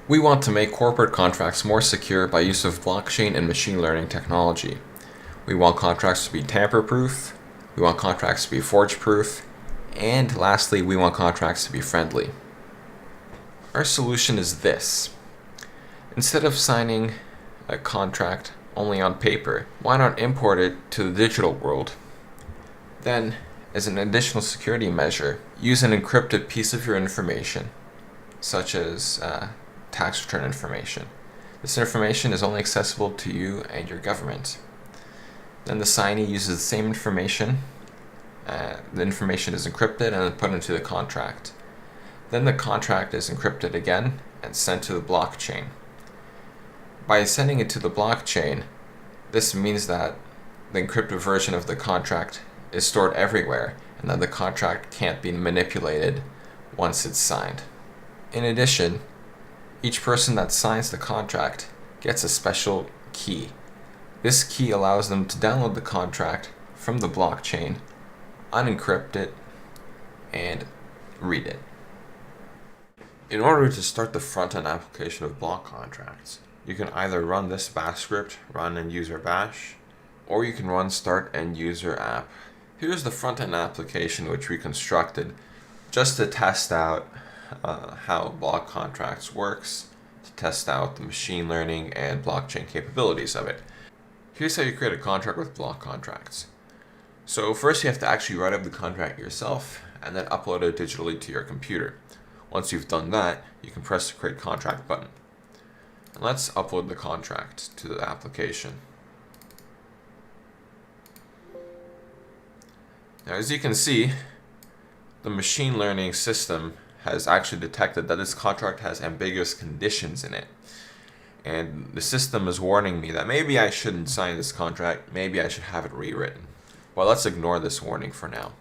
We want to make corporate contracts more secure by use of blockchain and machine learning technology. We want contracts to be tamper-proof, we want contracts to be forge-proof, and lastly, we want contracts to be friendly. Our solution is this. Instead of signing a contract only on paper, why not import it to the digital world? Then, as an additional security measure, use an encrypted piece of your information, such as tax return information. This information is only accessible to you and your government. Then the signee uses the same information. The information is encrypted and then put into the contract. Then the contract is encrypted again and sent to the blockchain. By sending it to the blockchain, this means that the encrypted version of the contract is stored everywhere and that the contract can't be manipulated once it's signed. In addition, each person that signs the contract gets a special key. This key allows them to download the contract from the blockchain, unencrypt it, and read it. In order to start the front-end application of BlockContracts, you can either run this bash script, run end user bash, or you can run start end user app. Here's the front-end application which we constructed just to test out how BlockContracts works, to test out the machine learning and blockchain capabilities of it. Here's how you create a contract with BlockContracts. So first you have to actually write up the contract yourself and then upload it digitally to your computer. Once you've done that, you can press the Create Contract button. And let's upload the contract to the application. Now as you can see, the machine learning system has actually detected that this contract has ambiguous conditions in it. And the system is warning me that maybe I shouldn't sign this contract, maybe I should have it rewritten. Well, let's ignore this warning for now.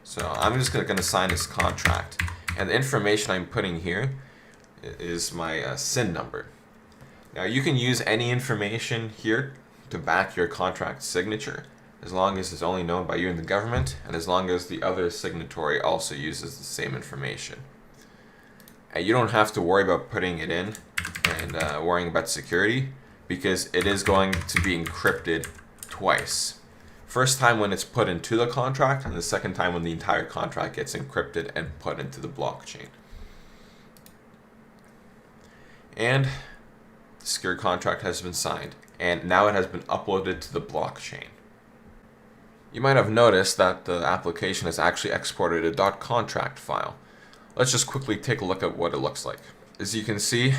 So I'm just going to sign this contract. And the information I'm putting here is my SIN number. Now you can use any information here to back your contract signature, as long as it's only known by you and the government, and as long as the other signatory also uses the same information. And you don't have to worry about putting it in and worrying about security, because it is going to be encrypted twice. First time when it's put into the contract, and the second time when the entire contract gets encrypted and put into the blockchain. And the secure contract has been signed, and now it has been uploaded to the blockchain. You might have noticed that the application has actually exported a .contract file. Let's just quickly take a look at what it looks like. As you can see,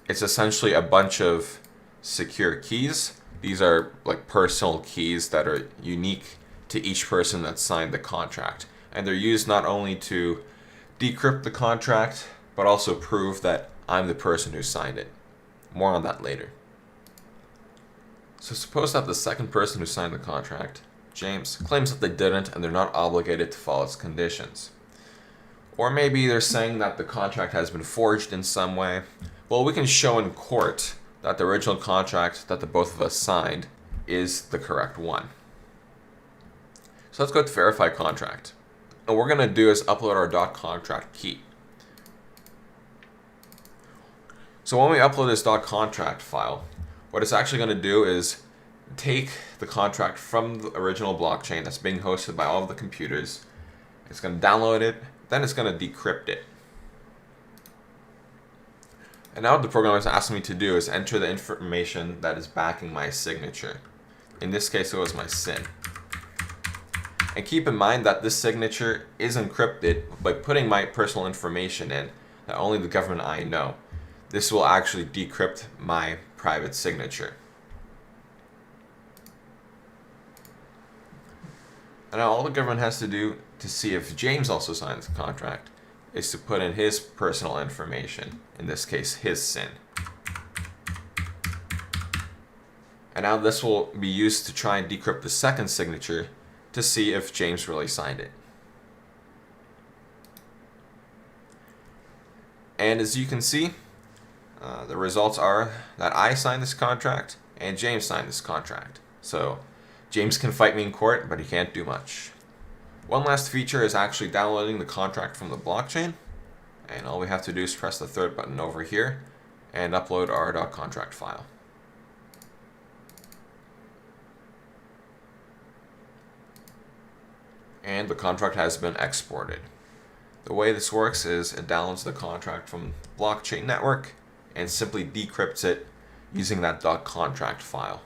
it's essentially a bunch of secure keys. These are like personal keys that are unique to each person that signed the contract. And they're used not only to decrypt the contract, but also prove that I'm the person who signed it. More on that later. So suppose that the second person who signed the contract, James, claims that they didn't and they're not obligated to follow its conditions. Or maybe they're saying that the contract has been forged in some way. Well, we can show in court that the original contract that the both of us signed is the correct one. So let's go to verify contract. And what we're going to do is upload our .contract key. So when we upload this .contract file, what it's actually going to do is take the contract from the original blockchain that's being hosted by all of the computers. It's going to download it, then it's going to decrypt it. And now what the program is asking me to do is enter the information that is backing my signature. In this case, it was my SIN. And keep in mind that this signature is encrypted by putting my personal information in that only the government and I know. This will actually decrypt my private signature. And now all the government has to do to see if James also signs the contract is to put in his personal information, in this case his SIN. And now this will be used to try and decrypt the second signature to see if James really signed it. And as you can see, the results are that I signed this contract and James signed this contract. So James can fight me in court, but he can't do much. One last feature is actually downloading the contract from the blockchain. And all we have to do is press the third button over here and upload our .contract file. And the contract has been exported. The way this works is it downloads the contract from the blockchain network and simply decrypts it using that .contract file.